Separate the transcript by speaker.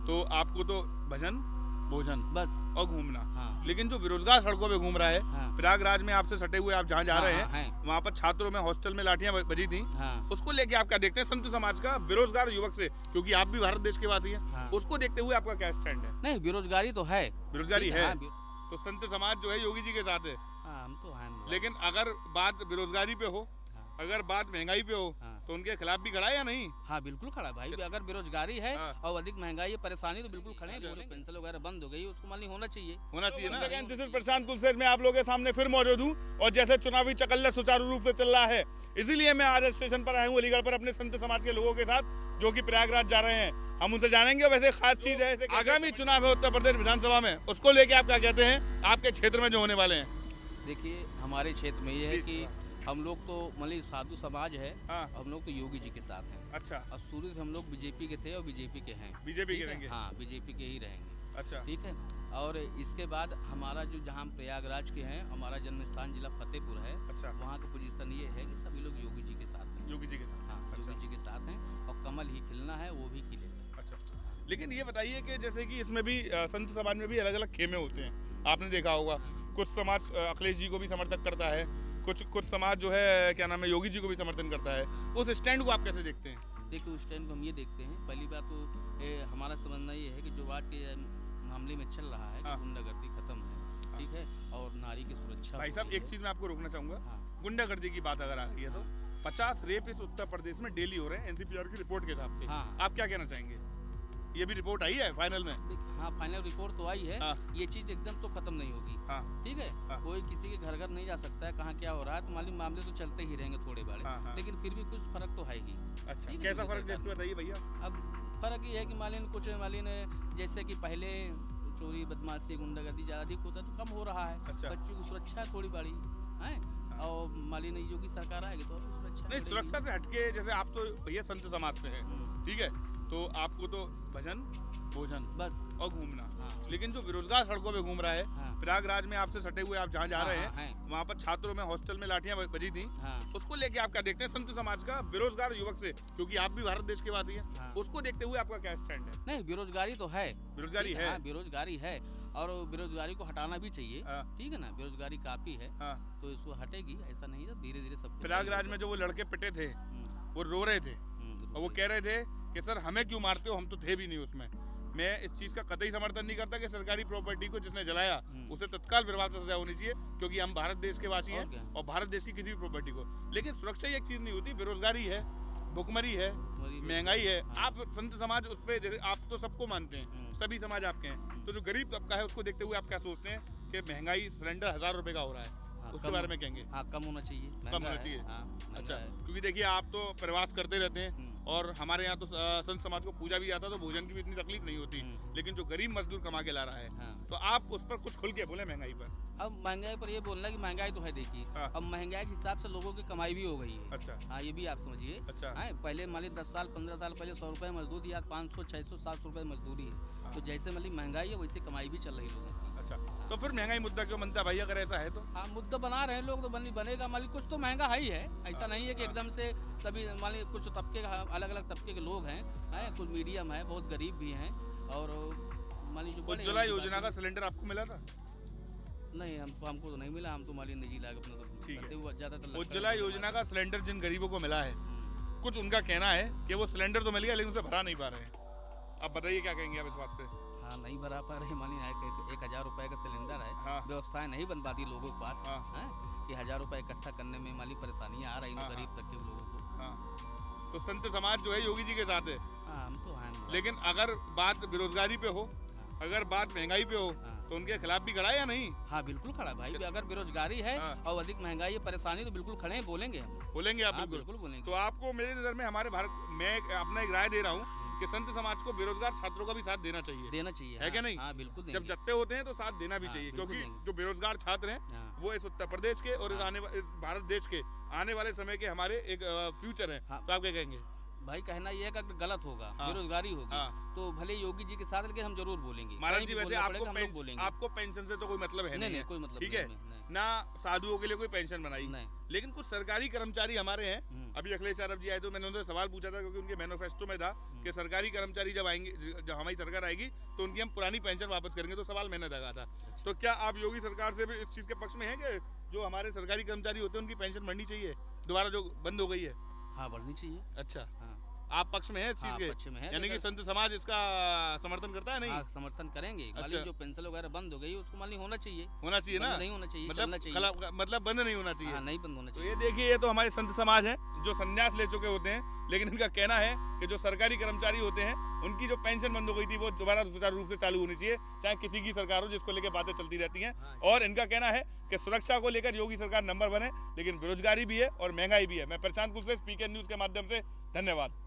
Speaker 1: तो आपको तो भजन, भोजन
Speaker 2: बस
Speaker 1: और घूमना।
Speaker 2: हाँ।
Speaker 1: लेकिन जो बेरोजगार सड़कों पे घूम रहा है,
Speaker 2: हाँ।
Speaker 1: प्रयागराज में आपसे सटे हुए आप जहाँ जा रहे
Speaker 2: हाँ,
Speaker 1: हैं, वहाँ पर छात्रों में हॉस्टल में लाठियां बजी थी,
Speaker 2: हाँ।
Speaker 1: उसको लेके आप क्या देखते हैं संत समाज का बेरोजगार युवक से, क्योंकि आप भी भारत देश के वासी हैं,
Speaker 2: हाँ।
Speaker 1: उसको देखते हुए आपका क्या स्टैंड है?
Speaker 2: नहीं, बेरोजगारी तो है,
Speaker 1: बेरोजगारी है,
Speaker 2: हाँ,
Speaker 1: तो संत समाज जो है योगी जी के साथ है।
Speaker 2: हाँ, हम तो हैं।
Speaker 1: लेकिन अगर बात बेरोजगारी पे हो,
Speaker 2: हाँ।
Speaker 1: अगर बात महंगाई पे हो,
Speaker 2: हाँ।
Speaker 1: तो उनके खिलाफ भी खड़ा है या नहीं?
Speaker 2: हाँ, बिल्कुल खड़ा भाई। अगर बेरोजगारी है
Speaker 1: हाँ।
Speaker 2: और अधिक महंगाई है, परेशानी, तो बिल्कुल खड़े हैं। जो पेंशन वगैरह बंद हो गई, उसको मालूम होना चाहिए।
Speaker 1: होना चाहिए ना। दिस इज प्रशांत कुलसेर, मैं आप लोगों के सामने फिर मौजूद हूँ और जैसे चुनावी चकल्ला सुचारू रूप से चल रहा है, इसीलिए मैं आज स्टेशन पर आया हूँ अलीगढ़ पर अपने संत समाज के लोगों के साथ, जो कि प्रयागराज जा रहे हैं। हम उनसे जानेंगे वैसे खास चीज है, आगामी चुनाव है उत्तर प्रदेश विधानसभा में, उसको लेके आप क्या कहते हैं आपके क्षेत्र में जो होने वाले हैं?
Speaker 2: देखिए, हमारे क्षेत्र में ये है कि हम लोग तो मतलब साधु समाज है,
Speaker 1: हाँ।
Speaker 2: हम लोग तो योगी जी के साथ हैं।
Speaker 1: अच्छा।
Speaker 2: और शुरू से हम लोग बीजेपी के थे और बीजेपी के हैं।
Speaker 1: बीजेपी के रहेंगे?
Speaker 2: हाँ, बीजेपी के ही रहेंगे।
Speaker 1: अच्छा।
Speaker 2: ठीक है। और इसके बाद हमारा जो जहाँ प्रयागराज के हैं, हमारा जन्म स्थान जिला फतेहपुर है।
Speaker 1: अच्छा।
Speaker 2: वहाँ का पोजीशन ये है कि सभी लोग योगी जी के साथ हैं।
Speaker 1: योगी जी के साथ?
Speaker 2: हाँ,
Speaker 1: अच्छा।
Speaker 2: योगी जी के साथ हैं और कमल ही खिलना है, वो भी खिलेगा।
Speaker 1: अच्छा। लेकिन ये बताइए कि जैसे कि इसमें भी संत समाज में भी अलग अलग खेमे होते हैं, आपने देखा होगा। कुछ समाज अखिलेश जी को भी समर्थक करता है, कुछ समाज जो है क्या नाम है योगी जी को भी समर्थन करता है। उस स्टैंड को आप कैसे देखते हैं?
Speaker 2: देखिए, उस स्टैंड को हम ये देखते हैं, पहली बात तो हमारा समझना ये है कि जो आज के मामले में चल रहा है कि गुंडागर्दी खत्म है, ठीक है, और नारी की सुरक्षा।
Speaker 1: भाई साहब, एक चीज मैं आपको रोकना चाहूंगा।
Speaker 2: हाँ।
Speaker 1: गुंडागर्दी की बात अगर आ रही है तो 50 रेप इस उत्तर प्रदेश में डेली हो रहे हैं एनसीपीआर की रिपोर्ट के हिसाब से।
Speaker 2: हाँ।
Speaker 1: आप क्या कहना चाहेंगे? ये भी रिपोर्ट आई है फाइनल में?
Speaker 2: हाँ, फाइनल रिपोर्ट तो आई है।
Speaker 1: हाँ।
Speaker 2: ये चीज एकदम तो खत्म नहीं होगी।
Speaker 1: हाँ।
Speaker 2: ठीक है।
Speaker 1: हाँ।
Speaker 2: कोई किसी के घर घर नहीं जा सकता है, कहाँ क्या हो रहा है, तो मालूम मामले तो चलते ही रहेंगे थोड़े बड़े।
Speaker 1: हाँ।
Speaker 2: लेकिन फिर भी कुछ फर्क तो है ही।
Speaker 1: अच्छा, कैसा फर्क जैसे बताइए भैया?
Speaker 2: अब फर्क ये है कि मालिन कुछ मालिन जैसे कि पहले चोरी बदमाशी गुंडागर्दी ज़्यादा अधिक होता तो कम हो रहा है।
Speaker 1: अच्छा।
Speaker 2: बच्चों की सुरक्षा है थोड़ी बड़ी है। और मालिन योगी सरकार आएगी तो सुरक्षा
Speaker 1: नहीं, सुरक्षा से हटके जैसे आप तो भैया संत समाज से हैं, ठीक है, तो आपको तो भजन, भोजन
Speaker 2: बस
Speaker 1: और घूमना।
Speaker 2: हाँ।
Speaker 1: लेकिन जो बेरोजगार सड़कों पे घूम रहा है,
Speaker 2: हाँ।
Speaker 1: प्रयागराज में आपसे सटे हुए आप जहाँ जा रहे हैं,
Speaker 2: हैं।
Speaker 1: वहाँ पर छात्रों में हॉस्टल में लाठियां बजी थी,
Speaker 2: हाँ।
Speaker 1: उसको लेके आप क्या देखते हैं संत समाज का बेरोजगार युवक से, क्योंकि आप भी भारत देश के वासी हैं,
Speaker 2: हाँ।
Speaker 1: उसको देखते हुए आपका क्या स्टैंड है?
Speaker 2: नहीं, बेरोजगारी तो है।
Speaker 1: बेरोजगारी है?
Speaker 2: हाँ, बेरोजगारी है और बेरोजगारी को हटाना भी चाहिए।
Speaker 1: हाँ।
Speaker 2: ठीक है ना, बेरोजगारी काफी है।
Speaker 1: हाँ।
Speaker 2: तो इसको हटेगी, ऐसा नहीं है, धीरे धीरे सब।
Speaker 1: प्रयागराज में जो वो लड़के पिटे थे, वो रो रहे थे और वो कह रहे थे कि सर हमें क्यों मारते हो, हम तो थे भी नहीं उसमें। मैं इस चीज का कतई समर्थन नहीं करता कि सरकारी प्रॉपर्टी को जिसने जलाया उसे तत्काल प्रभाव से सजा होनी चाहिए, क्योंकि हम भारत देश के वासी हैं और भारत देश की किसी भी प्रॉपर्टी को। लेकिन सुरक्षा ही एक चीज नहीं होती, बेरोजगारी है, भुखमरी है, महंगाई है। आप संत समाज उस पे जैसे आप तो सबको मानते हैं, सभी समाज आपके हैं, तो जो गरीब तबका है उसको देखते हुए आप क्या सोचते हैं कि महंगाई सिलेंडर 1000 रुपए का हो रहा है, उसके बारे में कहेंगे?
Speaker 2: हाँ, कम होना चाहिए।
Speaker 1: कम होना चाहिए।
Speaker 2: हाँ,
Speaker 1: अच्छा, क्योंकि देखिए आप तो प्रवास करते रहते हैं और हमारे यहाँ तो संत समाज को पूजा भी आता, तो भोजन की भी इतनी तकलीफ नहीं होती। लेकिन जो गरीब मजदूर कमा के ला रहा है, तो आप उस पर कुछ खुल के बोले महंगाई पर।
Speaker 2: अब महंगाई पर ये बोलना कि महंगाई तो है, देखिए अब महंगाई के हिसाब से लोगों की कमाई भी हो गई है।
Speaker 1: अच्छा।
Speaker 2: हाँ, ये भी आप समझिए।
Speaker 1: अच्छा।
Speaker 2: पहले मान ली 10 साल 15 साल पहले 100 रुपए मजदूरी, आज 500 600 700 रुपए मजदूरी है। तो जैसे मतलब महंगाई है वैसे कमाई भी चल रही लोगों की।
Speaker 1: अच्छा, तो फिर महंगाई मुद्दा क्यों बनता है भाई, अगर ऐसा है तो?
Speaker 2: हाँ, मुद्दा बना रहे हैं लोग तो बनेगा। मान ली कुछ तो महंगा है ही है, ऐसा नहीं है कि एकदम से सभी। मान ली कुछ तबके का, अलग अलग तबके के लोग हैं, कुछ मीडियम है, बहुत गरीब भी हैं। और मान ली जो
Speaker 1: उज्ज्वला योजना का सिलेंडर आपको मिला था?
Speaker 2: नहीं, हमको तो नहीं मिला, हम तो मान ली निजी लाग अपना तो करते हुए ज़्यादातर।
Speaker 1: उज्ज्वला योजना का सिलेंडर जिन गरीबों को मिला है, कुछ उनका कहना है कि वो सिलेंडर तो मिल गया लेकिन उसे भरा नहीं पा रहे हैं। आप बताइए क्या कहेंगे आप इस बात पे?
Speaker 2: हाँ, नहीं भरा पा रहे। मान ली 1000 रुपए का सिलेंडर है।
Speaker 1: हाँ।
Speaker 2: व्यवस्थाएं नहीं बन पाती लोगों के पास।
Speaker 1: हाँ।
Speaker 2: है कि 1000 रुपए इकट्ठा करने में मान ली परेशानियाँ आ रही हैं गरीब तक के लोगों को।
Speaker 1: हाँ। तो संत समाज जो है योगी जी के साथ है।
Speaker 2: हाँ, हम तो हैं।
Speaker 1: लेकिन अगर बात बेरोजगारी पे हो, अगर बात महंगाई पे हो, तो उनके खिलाफ भी खड़ा है या नहीं?
Speaker 2: हाँ, बिल्कुल खड़ा भाई। अगर बेरोजगारी है और अधिक महंगाई है, परेशानी, तो बिल्कुल खड़े हैं, बोलेंगे हम।
Speaker 1: बोलेंगे आप?
Speaker 2: बिल्कुल बोलेंगे।
Speaker 1: तो आपको मेरी नज़र में हमारे भारत में अपना एक राय दे रहा हूँ कि संत समाज को बेरोजगार छात्रों का भी साथ देना चाहिए।
Speaker 2: है
Speaker 1: क्या नहीं?
Speaker 2: हाँ, बिल्कुल।
Speaker 1: जब जत्थे होते हैं तो साथ देना भी चाहिए, क्योंकि जो बेरोजगार छात्र हैं वो इस उत्तर प्रदेश के और इस भारत देश के आने वाले समय के हमारे एक फ्यूचर है। तो आप क्या कहेंगे?
Speaker 2: भाई कहना ये है कि अगर गलत होगा,
Speaker 1: हाँ।
Speaker 2: बेरोजगारी होगी,
Speaker 1: हाँ।
Speaker 2: तो भले योगी जी के साथ, लेकिन हम जरूर बोलेंगे।
Speaker 1: महाराज
Speaker 2: कहीं
Speaker 1: जी
Speaker 2: भी
Speaker 1: वैसे
Speaker 2: बोलना पड़ेगा, हम लोग बोलेंगे।
Speaker 1: आपको पेंशन से तो कोई मतलब है
Speaker 2: नहीं
Speaker 1: नहीं
Speaker 2: नहीं, कोई मतलब
Speaker 1: ठीक
Speaker 2: नहीं
Speaker 1: है
Speaker 2: हमें, नहीं।
Speaker 1: ना, साधुओं के लिए कोई पेंशन बनाई
Speaker 2: नहीं।
Speaker 1: लेकिन कुछ सरकारी कर्मचारी हमारे हैं। अभी अखिलेश यादव जी आए तो मैंने उनसे सवाल पूछा था, क्योंकि उनके मैनिफेस्टो में था कि सरकारी कर्मचारी जब आएंगे, जब हमारी सरकार आएगी तो उनकी हम पुरानी पेंशन वापस करेंगे, तो सवाल मैंने लगा था। तो क्या आप योगी सरकार से भी इस चीज के पक्ष में हैं कि जो हमारे सरकारी कर्मचारी होते हैं उनकी पेंशन बढ़नी चाहिए, दोबारा जो बंद हो गई है?
Speaker 2: हाँ, बढ़नी चाहिए।
Speaker 1: अच्छा,
Speaker 2: हाँ,
Speaker 1: आप पक्ष में हैं इस चीज
Speaker 2: हाँ,
Speaker 1: के?
Speaker 2: पक्ष में है।
Speaker 1: यानी कि संत समाज इसका समर्थन करता है? नहीं,
Speaker 2: हाँ, समर्थन करेंगे।
Speaker 1: अच्छा।
Speaker 2: मालिक जो पेंशन वगैरह बंद हो गई, उसको मालिक होना चाहिए।
Speaker 1: होना चाहिए ना,
Speaker 2: बंद नहीं होना चाहिए, चलना चाहिए।
Speaker 1: मतलब बंद नहीं होना चाहिए।
Speaker 2: हाँ, नहीं बंद होना
Speaker 1: तो
Speaker 2: चाहिए।
Speaker 1: ये देखिए, ये तो हमारे संत समाज हैं जो संन्यास ले चुके होते हैं, लेकिन इनका कहना है कि जो सरकारी कर्मचारी होते हैं उनकी जो पेंशन बंद हो गई थी वो दोबारा सुचारू रूप से चालू होनी चाहिए, चाहे किसी की सरकार हो, जिसको लेकर बातें चलती रहती हैं। और इनका कहना है कि सुरक्षा को लेकर योगी सरकार नंबर 1 है, लेकिन बेरोजगारी भी है और महंगाई भी है। मैं प्रशांत कुल से स्पीकर न्यूज के माध्यम से धन्यवाद।